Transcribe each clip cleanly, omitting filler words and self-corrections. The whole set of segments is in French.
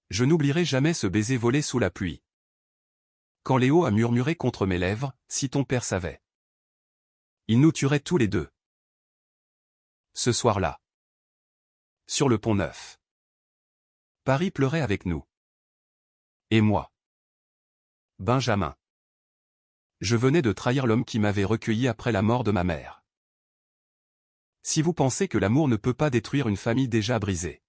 Je n'oublierai jamais ce baiser volé sous la pluie. Quand Léo a murmuré contre mes lèvres, si ton père savait. Il nous tuerait tous les deux. Ce soir-là. Sur le pont Neuf. Paris pleurait avec nous. Et moi. Benjamin. Je venais de trahir l'homme qui m'avait recueilli après la mort de ma mère. Si vous pensez que l'amour ne peut pas détruire une famille déjà brisée,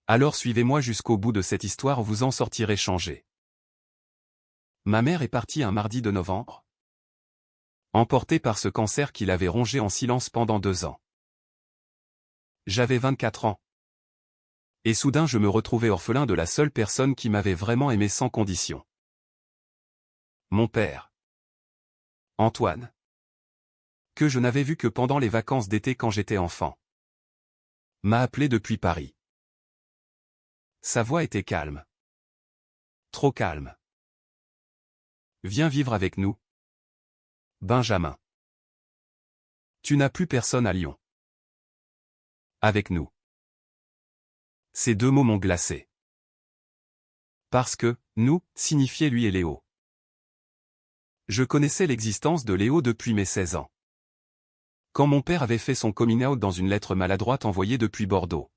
alors suivez-moi jusqu'au bout de cette histoire, vous en sortirez changé. Ma mère est partie un mardi de novembre, emportée par ce cancer qui l'avait rongée en silence pendant 2 ans. J'avais 24 ans. Et soudain je me retrouvais orphelin de la seule personne qui m'avait vraiment aimé sans condition. Mon père. Antoine. Que je n'avais vu que pendant les vacances d'été quand j'étais enfant. M'a appelé depuis Paris. Sa voix était calme. Trop calme. Viens vivre avec nous. Benjamin. Tu n'as plus personne à Lyon. Avec nous. Ces 2 mots m'ont glacé. Parce que, nous, signifiait lui et Léo. Je connaissais l'existence de Léo depuis mes 16 ans. Quand mon père avait fait son coming out dans une lettre maladroite envoyée depuis Bordeaux.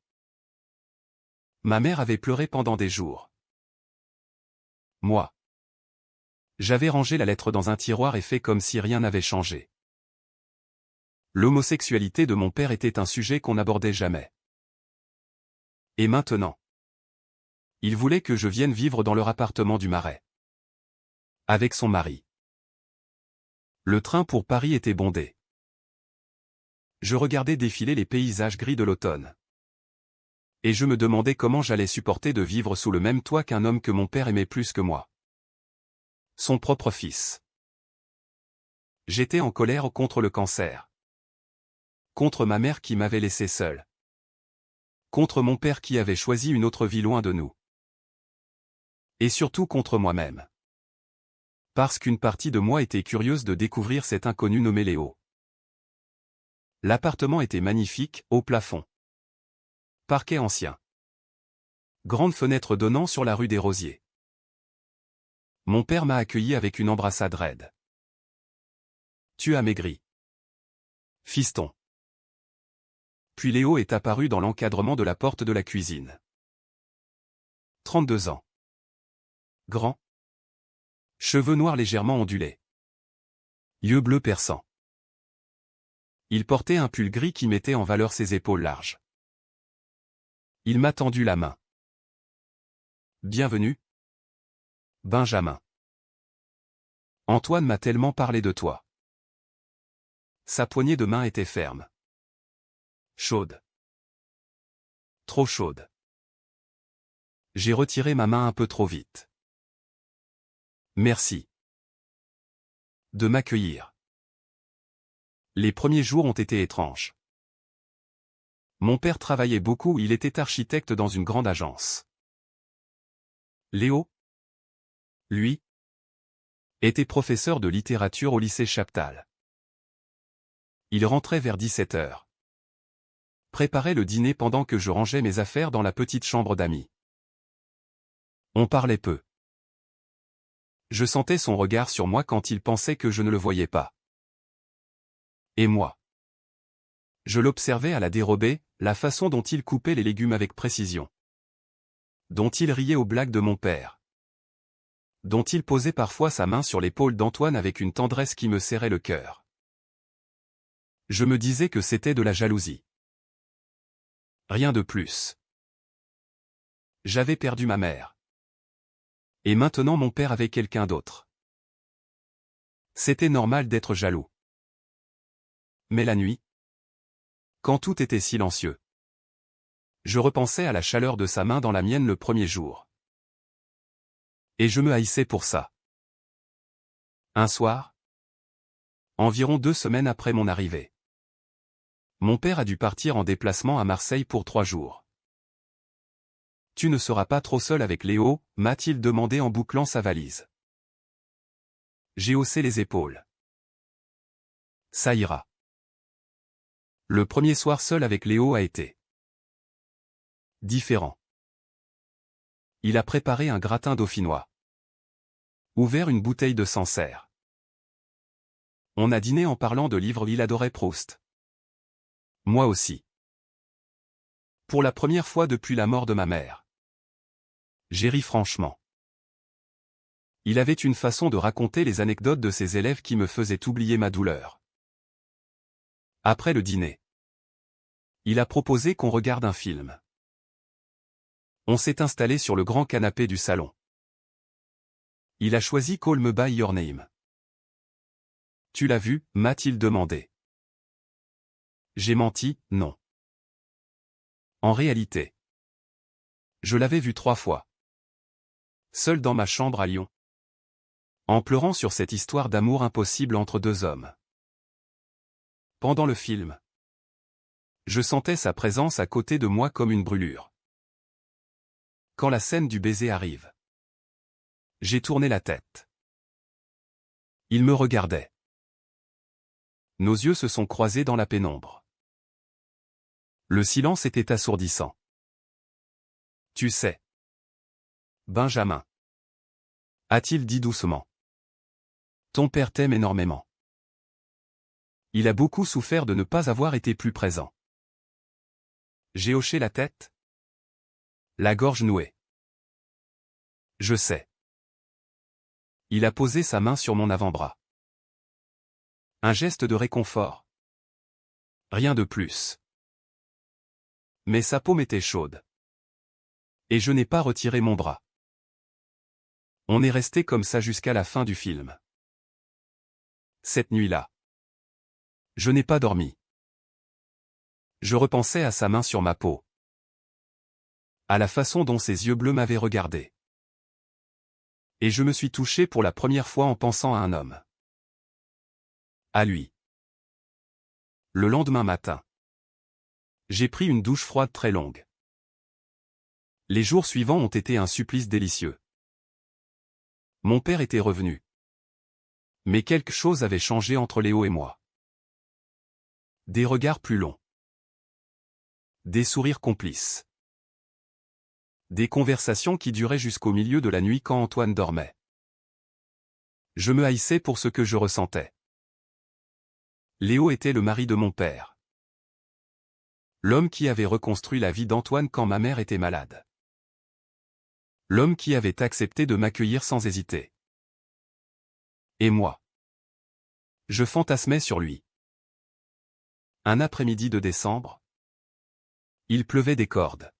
Ma mère avait pleuré pendant des jours. Moi. J'avais rangé la lettre dans un tiroir et fait comme si rien n'avait changé. L'homosexualité de mon père était un sujet qu'on n'abordait jamais. Et maintenant. Il voulait que je vienne vivre dans leur appartement du Marais. Avec son mari. Le train pour Paris était bondé. Je regardais défiler les paysages gris de l'automne. Et je me demandais comment j'allais supporter de vivre sous le même toit qu'un homme que mon père aimait plus que moi. Son propre fils. J'étais en colère contre le cancer. Contre ma mère qui m'avait laissé seul. Contre mon père qui avait choisi une autre vie loin de nous. Et surtout contre moi-même. Parce qu'une partie de moi était curieuse de découvrir cet inconnu nommé Léo. L'appartement était magnifique, haut plafond. Parquet ancien. Grande fenêtre donnant sur la rue des Rosiers. Mon père m'a accueilli avec une embrassade raide. Tu as maigri. Fiston. Puis Léo est apparu dans l'encadrement de la porte de la cuisine. 32 ans. Grand. Cheveux noirs légèrement ondulés. Yeux bleus perçants. Il portait un pull gris qui mettait en valeur ses épaules larges. Il m'a tendu la main. Bienvenue. Benjamin. Antoine m'a tellement parlé de toi. Sa poignée de main était ferme. Chaude. Trop chaude. J'ai retiré ma main un peu trop vite. Merci. De m'accueillir. Les premiers jours ont été étranges. Mon père travaillait beaucoup, il était architecte dans une grande agence. Léo, lui, était professeur de littérature au lycée Chaptal. Il rentrait vers 17 h. Préparait le dîner pendant que je rangeais mes affaires dans la petite chambre d'amis. On parlait peu. Je sentais son regard sur moi quand il pensait que je ne le voyais pas. Et moi. Je l'observais à la dérobée, la façon dont il coupait les légumes avec précision. Dont il riait aux blagues de mon père. Dont il posait parfois sa main sur l'épaule d'Antoine avec une tendresse qui me serrait le cœur. Je me disais que c'était de la jalousie. Rien de plus. J'avais perdu ma mère. Et maintenant mon père avait quelqu'un d'autre. C'était normal d'être jaloux. Mais la nuit, quand tout était silencieux, je repensais à la chaleur de sa main dans la mienne le premier jour. Et je me haïssais pour ça. Un soir, environ 2 semaines après mon arrivée, mon père a dû partir en déplacement à Marseille pour 3 jours. Tu ne seras pas trop seul avec Léo, m'a-t-il demandé en bouclant sa valise. J'ai haussé les épaules. Ça ira. Le premier soir seul avec Léo a été différent. Il a préparé un gratin dauphinois. Ouvert une bouteille de Sancerre. On a dîné en parlant de livres, il adorait Proust. Moi aussi. Pour la première fois depuis la mort de ma mère. J'ai ri franchement. Il avait une façon de raconter les anecdotes de ses élèves qui me faisait oublier ma douleur. Après le dîner, il a proposé qu'on regarde un film. On s'est installé sur le grand canapé du salon. Il a choisi Call Me By Your Name. Tu l'as vu, m'a-t-il demandé. J'ai menti, non. En réalité, je l'avais vu 3 fois. Seul dans ma chambre à Lyon. En pleurant sur cette histoire d'amour impossible entre 2 hommes. Pendant le film, je sentais sa présence à côté de moi comme une brûlure. Quand la scène du baiser arrive, j'ai tourné la tête. Il me regardait. Nos yeux se sont croisés dans la pénombre. Le silence était assourdissant. Tu sais, Benjamin, a-t-il dit doucement. Ton père t'aime énormément. Il a beaucoup souffert de ne pas avoir été plus présent. J'ai hoché la tête, la gorge nouée. Je sais. Il a posé sa main sur mon avant-bras. Un geste de réconfort. Rien de plus. Mais sa paume était chaude. Et je n'ai pas retiré mon bras. On est resté comme ça jusqu'à la fin du film. Cette nuit-là, je n'ai pas dormi. Je repensais à sa main sur ma peau. À la façon dont ses yeux bleus m'avaient regardé. Et je me suis touché pour la première fois en pensant à un homme. À lui. Le lendemain matin, j'ai pris une douche froide très longue. Les jours suivants ont été un supplice délicieux. Mon père était revenu. Mais quelque chose avait changé entre Léo et moi. Des regards plus longs. Des sourires complices. Des conversations qui duraient jusqu'au milieu de la nuit quand Antoine dormait. Je me haïssais pour ce que je ressentais. Léo était le mari de mon père. L'homme qui avait reconstruit la vie d'Antoine quand ma mère était malade. L'homme qui avait accepté de m'accueillir sans hésiter. Et moi, je fantasmais sur lui. Un après-midi de décembre, il pleuvait des cordes.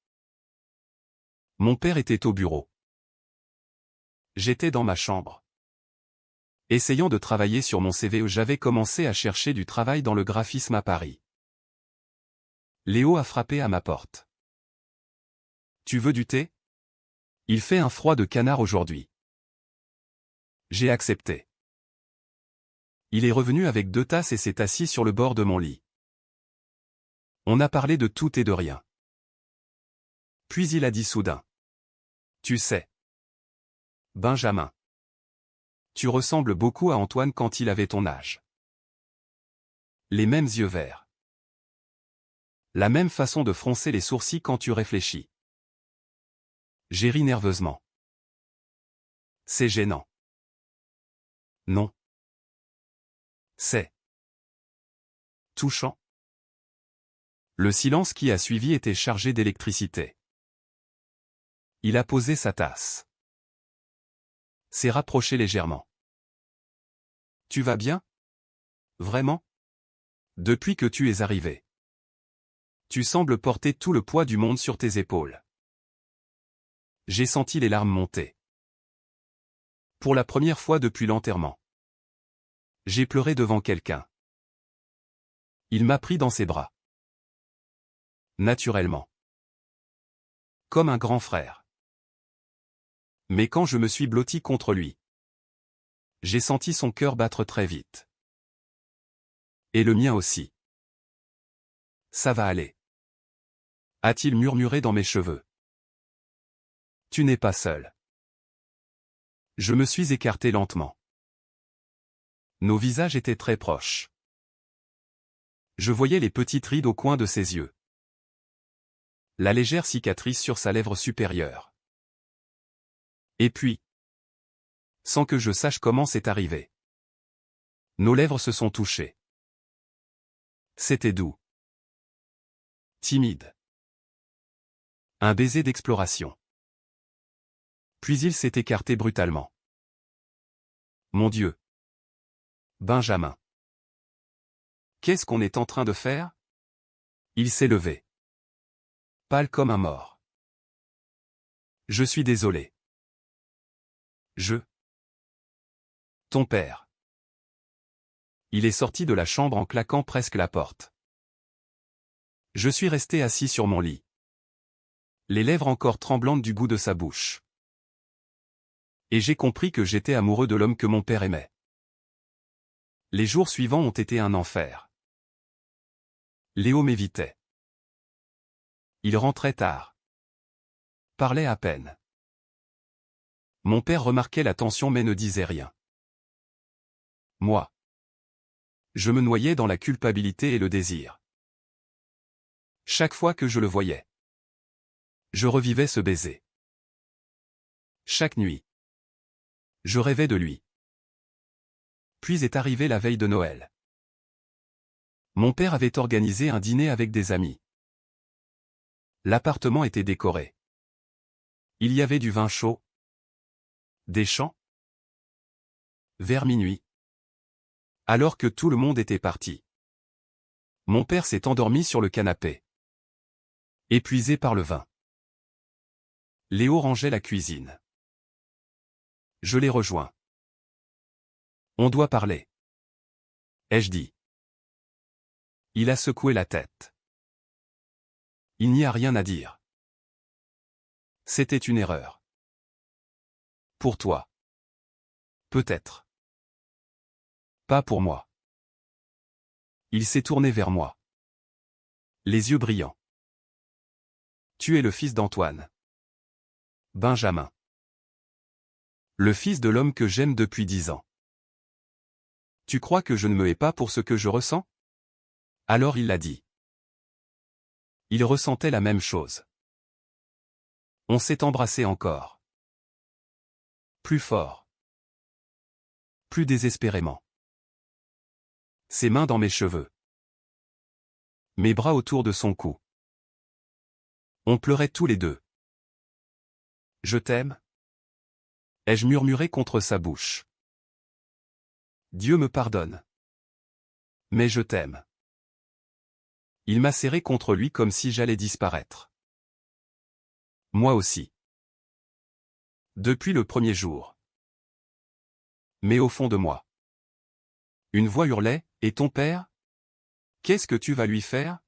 Mon père était au bureau. J'étais dans ma chambre. Essayant de travailler sur mon CV où j'avais commencé à chercher du travail dans le graphisme à Paris. Léo a frappé à ma porte. Tu veux du thé? Il fait un froid de canard aujourd'hui. J'ai accepté. Il est revenu avec 2 tasses et s'est assis sur le bord de mon lit. On a parlé de tout et de rien. Puis il a dit soudain. Tu sais, Benjamin, tu ressembles beaucoup à Antoine quand il avait ton âge. Les mêmes yeux verts. La même façon de froncer les sourcils quand tu réfléchis. J'ai ri nerveusement. C'est gênant. Non. C'est touchant. Le silence qui a suivi était chargé d'électricité. Il a posé sa tasse. S'est rapproché légèrement. Tu vas bien? Vraiment? Depuis que tu es arrivé. Tu sembles porter tout le poids du monde sur tes épaules. J'ai senti les larmes monter. Pour la première fois depuis l'enterrement. J'ai pleuré devant quelqu'un. Il m'a pris dans ses bras. Naturellement. Comme un grand frère. Mais quand je me suis blotti contre lui, j'ai senti son cœur battre très vite. Et le mien aussi. Ça va aller. A-t-il murmuré dans mes cheveux. Tu n'es pas seul. Je me suis écarté lentement. Nos visages étaient très proches. Je voyais les petites rides au coin de ses yeux. La légère cicatrice sur sa lèvre supérieure. Et puis, sans que je sache comment c'est arrivé, nos lèvres se sont touchées. C'était doux. Timide. Un baiser d'exploration. Puis il s'est écarté brutalement. Mon Dieu. Benjamin. Qu'est-ce qu'on est en train de faire? Il s'est levé. Pâle comme un mort. Je suis désolé. Ton père. Il est sorti de la chambre en claquant presque la porte. Je suis resté assis sur mon lit. Les lèvres encore tremblantes du goût de sa bouche. Et j'ai compris que j'étais amoureux de l'homme que mon père aimait. Les jours suivants ont été un enfer. Léo m'évitait. Il rentrait tard. Parlait à peine. Mon père remarquait la tension mais ne disait rien. Moi. Je me noyais dans la culpabilité et le désir. Chaque fois que je le voyais, je revivais ce baiser. Chaque nuit, je rêvais de lui. Puis est arrivée la veille de Noël. Mon père avait organisé un dîner avec des amis. L'appartement était décoré. Il y avait du vin chaud, des chants. Vers minuit, alors que tout le monde était parti, mon père s'est endormi sur le canapé, épuisé par le vin. Léo rangeait la cuisine. Je l'ai rejoint. On doit parler, ai-je dit. Il a secoué la tête. Il n'y a rien à dire. C'était une erreur. Pour toi. Peut-être. Pas pour moi. Il s'est tourné vers moi. Les yeux brillants. Tu es le fils d'Antoine. Benjamin. Le fils de l'homme que j'aime depuis 10 ans. Tu crois que je ne me hais pas pour ce que je ressens? Alors il l'a dit. Il ressentait la même chose. On s'est embrassé encore. Plus fort. Plus désespérément. Ses mains dans mes cheveux. Mes bras autour de son cou. On pleurait tous les deux. Je t'aime? Ai-je murmuré contre sa bouche. Dieu me pardonne. Mais je t'aime. Il m'a serré contre lui comme si j'allais disparaître. Moi aussi. Depuis le premier jour. Mais au fond de moi. Une voix hurlait, et ton père? Qu'est-ce que tu vas lui faire?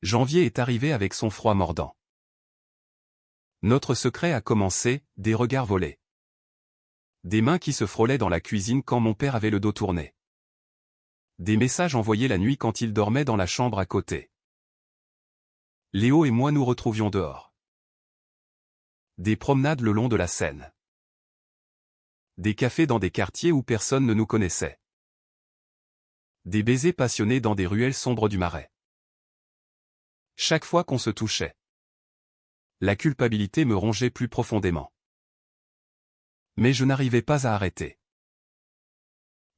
Janvier est arrivé avec son froid mordant. Notre secret a commencé, des regards volés. Des mains qui se frôlaient dans la cuisine quand mon père avait le dos tourné. Des messages envoyés la nuit quand il dormait dans la chambre à côté. Léo et moi nous retrouvions dehors. Des promenades le long de la Seine. Des cafés dans des quartiers où personne ne nous connaissait. Des baisers passionnés dans des ruelles sombres du Marais. Chaque fois qu'on se touchait, la culpabilité me rongeait plus profondément. Mais je n'arrivais pas à arrêter.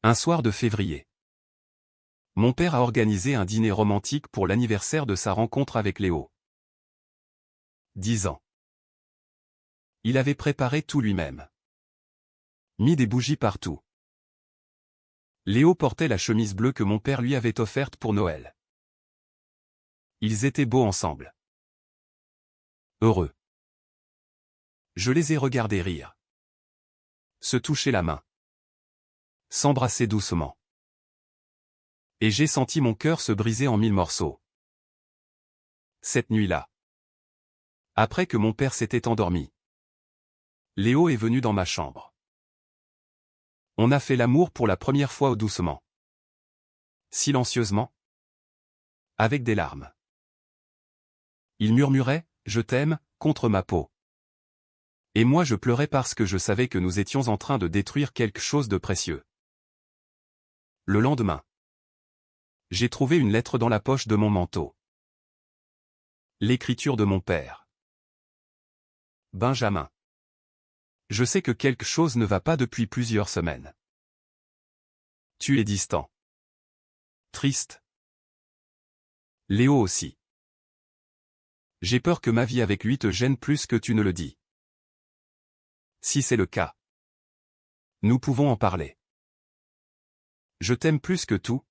Un soir de février, mon père a organisé un dîner romantique pour l'anniversaire de sa rencontre avec Léo. 10 ans. Il avait préparé tout lui-même. Mis des bougies partout. Léo portait la chemise bleue que mon père lui avait offerte pour Noël. Ils étaient beaux ensemble. Heureux. Je les ai regardés rire. Se toucher la main. S'embrasser doucement. Et j'ai senti mon cœur se briser en 1000 morceaux. Cette nuit-là. Après que mon père s'était endormi, Léo est venu dans ma chambre. On a fait l'amour pour la première fois doucement. Silencieusement. Avec des larmes. Il murmurait « Je t'aime » contre ma peau. Et moi je pleurais parce que je savais que nous étions en train de détruire quelque chose de précieux. Le lendemain, j'ai trouvé une lettre dans la poche de mon manteau. L'écriture de mon père. Benjamin. Je sais que quelque chose ne va pas depuis plusieurs semaines. Tu es distant. Triste. Léo aussi. J'ai peur que ma vie avec lui te gêne plus que tu ne le dis. Si c'est le cas, nous pouvons en parler. Je t'aime plus que tout.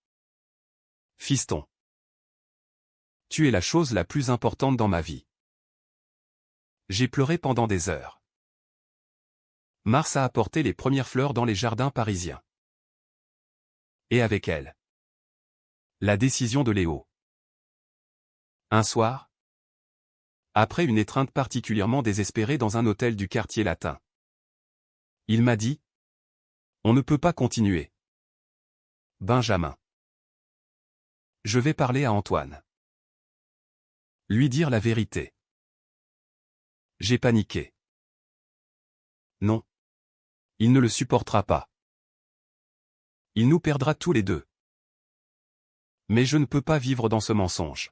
Fiston. Tu es la chose la plus importante dans ma vie. J'ai pleuré pendant des heures. Mars a apporté les premières fleurs dans les jardins parisiens. Et avec elle, la décision de Léo. Un soir, après une étreinte particulièrement désespérée dans un hôtel du quartier latin, il m'a dit: on ne peut pas continuer. Benjamin. Je vais parler à Antoine. Lui dire la vérité. J'ai paniqué. Non. Il ne le supportera pas. Il nous perdra tous les deux. Mais je ne peux pas vivre dans ce mensonge.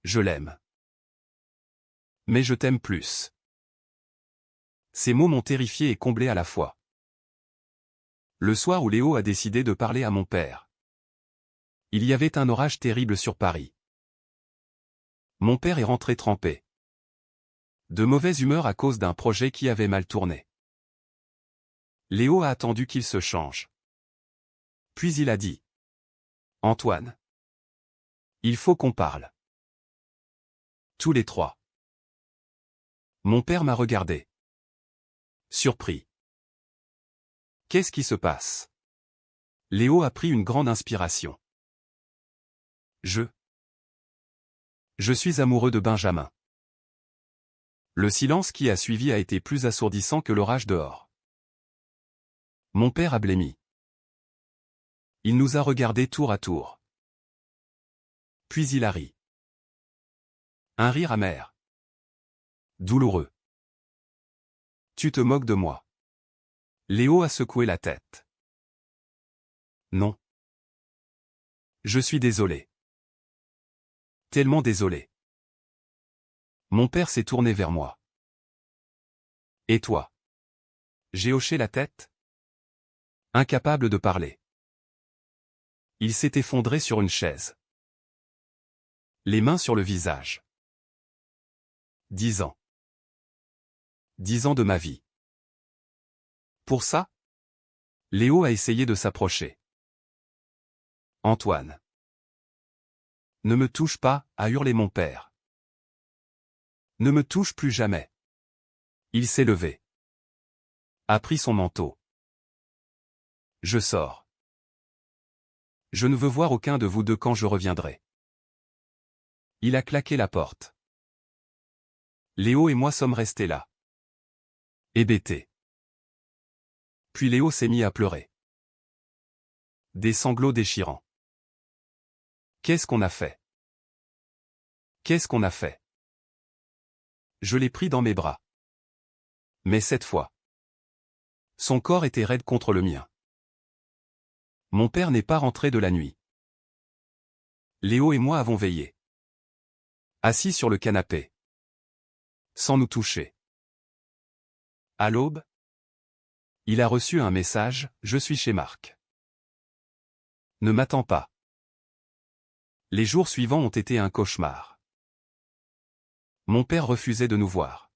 Je l'aime. Mais je t'aime plus. Ces mots m'ont terrifié et comblé à la fois. Le soir où Léo a décidé de parler à mon père, il y avait un orage terrible sur Paris. Mon père est rentré trempé. De mauvaise humeur à cause d'un projet qui avait mal tourné. Léo a attendu qu'il se change. Puis il a dit: Antoine, il faut qu'on parle. Tous les trois. Mon père m'a regardé. Surpris. Qu'est-ce qui se passe? Léo a pris une grande inspiration. Je suis amoureux de Benjamin. Le silence qui a suivi a été plus assourdissant que l'orage dehors. Mon père a blêmi. Il nous a regardés tour à tour. Puis il a ri. Un rire amer. Douloureux. Tu te moques de moi. Léo a secoué la tête. Non. Je suis désolé. Tellement désolé. Mon père s'est tourné vers moi. Et toi? J'ai hoché la tête. Incapable de parler. Il s'est effondré sur une chaise. Les mains sur le visage. 10 ans. 10 ans de ma vie. Pour ça? Léo a essayé de s'approcher. Antoine. Ne me touche pas, a hurlé mon père. Ne me touche plus jamais. Il s'est levé. A pris son manteau. Je sors. Je ne veux voir aucun de vous deux quand je reviendrai. Il a claqué la porte. Léo et moi sommes restés là. Hébétés. Puis Léo s'est mis à pleurer. Des sanglots déchirants. Qu'est-ce qu'on a fait? Qu'est-ce qu'on a fait? Je l'ai pris dans mes bras. Mais cette fois, son corps était raide contre le mien. Mon père n'est pas rentré de la nuit. Léo et moi avons veillé. Assis sur le canapé. Sans nous toucher. À l'aube, il a reçu un message: je suis chez Marc. Ne m'attends pas. Les jours suivants ont été un cauchemar. Mon père refusait de nous voir.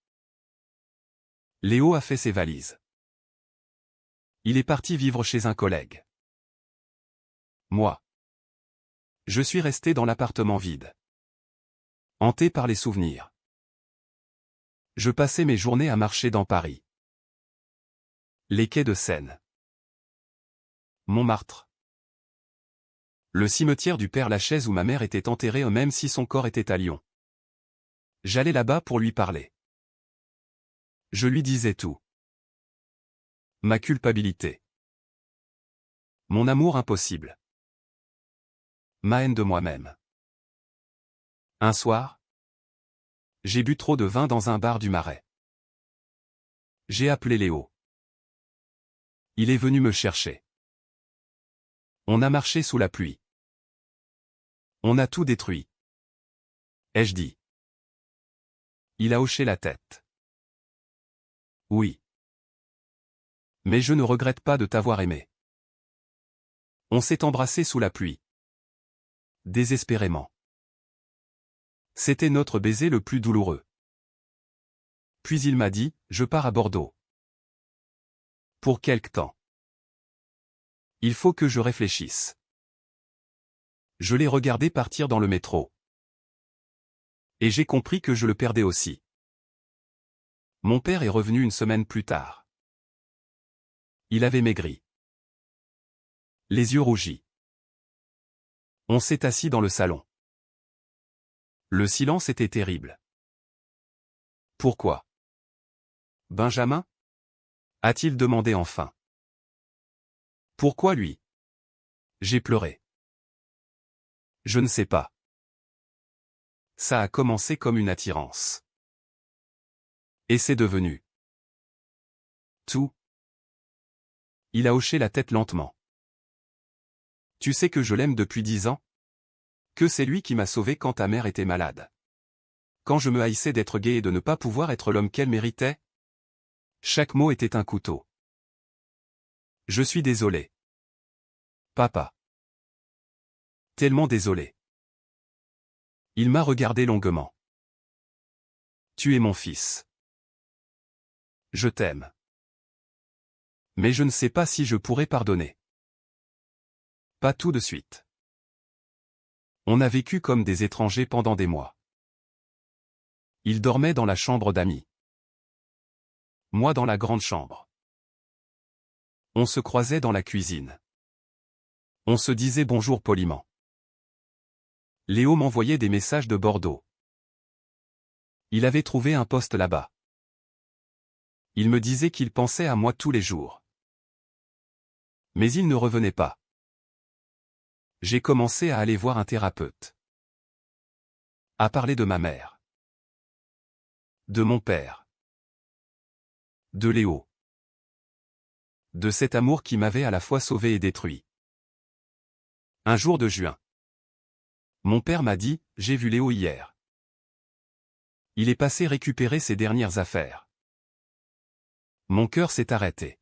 Léo a fait ses valises. Il est parti vivre chez un collègue. Moi, je suis resté dans l'appartement vide. Hanté par les souvenirs. Je passais mes journées à marcher dans Paris. Les quais de Seine. Montmartre. Le cimetière du Père-Lachaise où ma mère était enterrée même si son corps était à Lyon. J'allais là-bas pour lui parler. Je lui disais tout. Ma culpabilité. Mon amour impossible. Ma haine de moi-même. Un soir, j'ai bu trop de vin dans un bar du Marais. J'ai appelé Léo. Il est venu me chercher. On a marché sous la pluie. On a tout détruit. Ai-je dit. Il a hoché la tête. Oui. Mais je ne regrette pas de t'avoir aimé. On s'est embrassé sous la pluie. Désespérément. C'était notre baiser le plus douloureux. Puis il m'a dit, je pars à Bordeaux. Pour quelque temps. Il faut que je réfléchisse. Je l'ai regardé partir dans le métro. Et j'ai compris que je le perdais aussi. Mon père est revenu une semaine plus tard. Il avait maigri. Les yeux rougis. On s'est assis dans le salon. Le silence était terrible. Pourquoi? Benjamin? A-t-il demandé enfin. Pourquoi lui? J'ai pleuré. Je ne sais pas. Ça a commencé comme une attirance. Et c'est devenu tout. Il a hoché la tête lentement. Tu sais que je l'aime depuis 10 ans? Que c'est lui qui m'a sauvé quand ta mère était malade. Quand je me haïssais d'être gay et de ne pas pouvoir être l'homme qu'elle méritait? Chaque mot était un couteau. Je suis désolé. Papa. Tellement désolé. Il m'a regardé longuement. Tu es mon fils. Je t'aime. Mais je ne sais pas si je pourrai pardonner. Pas tout de suite. On a vécu comme des étrangers pendant des mois. Il dormait dans la chambre d'amis. Moi dans la grande chambre. On se croisait dans la cuisine. On se disait bonjour poliment. Léo m'envoyait des messages de Bordeaux. Il avait trouvé un poste là-bas. Il me disait qu'il pensait à moi tous les jours. Mais il ne revenait pas. J'ai commencé à aller voir un thérapeute. À parler de ma mère. De mon père. De Léo. De cet amour qui m'avait à la fois sauvé et détruit. Un jour de juin. Mon père m'a dit, j'ai vu Léo hier. Il est passé récupérer ses dernières affaires. Mon cœur s'est arrêté.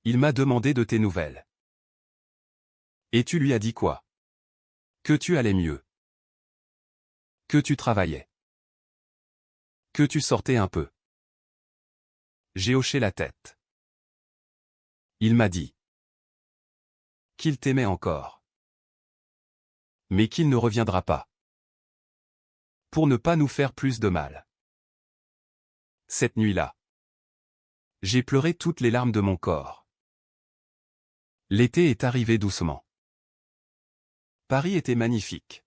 Il m'a demandé de tes nouvelles. Et tu lui as dit quoi? Que tu allais mieux. Que tu travaillais. Que tu sortais un peu. J'ai hoché la tête. Il m'a dit qu'il t'aimait encore. Mais qu'il ne reviendra pas. Pour ne pas nous faire plus de mal. Cette nuit-là. J'ai pleuré toutes les larmes de mon corps. L'été est arrivé doucement. Paris était magnifique.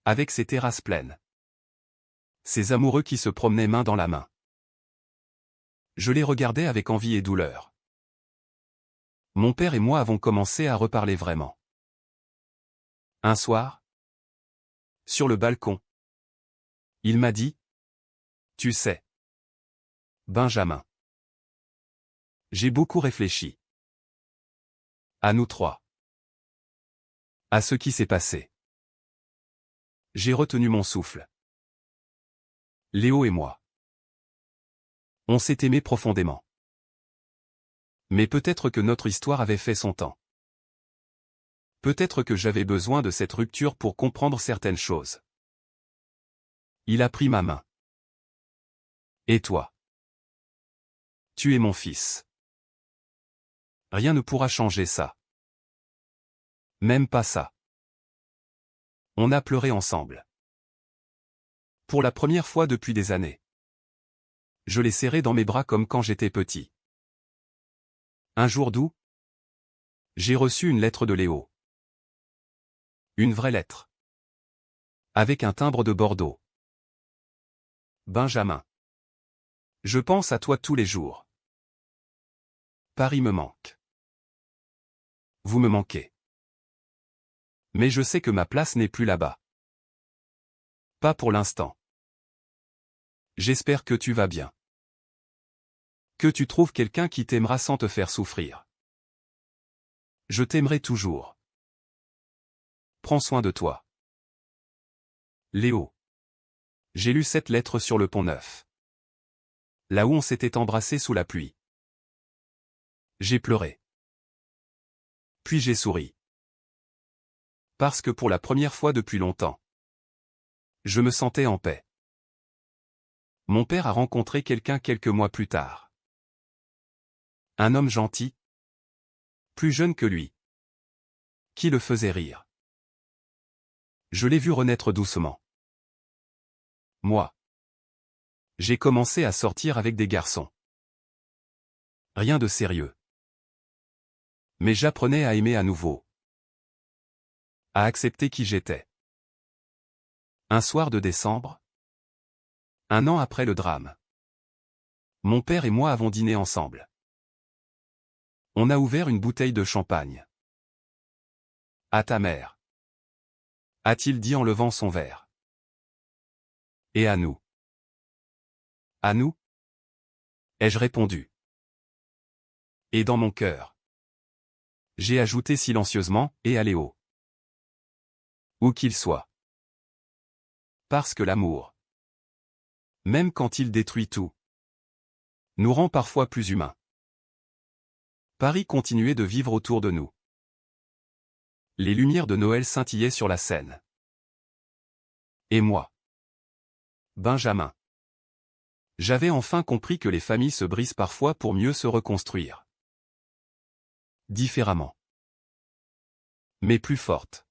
Avec ses terrasses pleines. Ces amoureux qui se promenaient main dans la main. Je les regardais avec envie et douleur. Mon père et moi avons commencé à reparler vraiment. Un soir, sur le balcon, il m'a dit, tu sais, Benjamin. J'ai beaucoup réfléchi. À nous trois. À ce qui s'est passé. J'ai retenu mon souffle. Léo et moi. On s'est aimé profondément. Mais peut-être que notre histoire avait fait son temps. Peut-être que j'avais besoin de cette rupture pour comprendre certaines choses. Il a pris ma main. Et toi? Tu es mon fils. Rien ne pourra changer ça. Même pas ça. On a pleuré ensemble. Pour la première fois depuis des années. Je l'ai serré dans mes bras comme quand j'étais petit. Un jour d'août, j'ai reçu une lettre de Léo. Une vraie lettre. Avec un timbre de Bordeaux. Benjamin. Je pense à toi tous les jours. Paris me manque. Vous me manquez. Mais je sais que ma place n'est plus là-bas. Pas pour l'instant. J'espère que tu vas bien. Que tu trouves quelqu'un qui t'aimera sans te faire souffrir. Je t'aimerai toujours. Prends soin de toi. Léo. J'ai lu cette lettre sur le Pont-Neuf. Là où on s'était embrassé sous la pluie. J'ai pleuré. Puis j'ai souri. Parce que pour la première fois depuis longtemps, je me sentais en paix. Mon père a rencontré quelqu'un quelques mois plus tard. Un homme gentil, plus jeune que lui, qui le faisait rire. Je l'ai vu renaître doucement. Moi, j'ai commencé à sortir avec des garçons. Rien de sérieux. Mais j'apprenais à aimer à nouveau. À accepter qui j'étais. Un soir de décembre, un an après le drame, mon père et moi avons dîné ensemble. On a ouvert une bouteille de champagne. À ta mère, a-t-il dit en levant son verre. Et à nous. À nous? Ai-je répondu. Et dans mon cœur, j'ai ajouté silencieusement, et à Léo. Où qu'il soit. Parce que l'amour, même quand il détruit tout, nous rend parfois plus humains. Paris continuait de vivre autour de nous. Les lumières de Noël scintillaient sur la Seine. Et moi, Benjamin, j'avais enfin compris que les familles se brisent parfois pour mieux se reconstruire. Différemment. Mais plus fortes.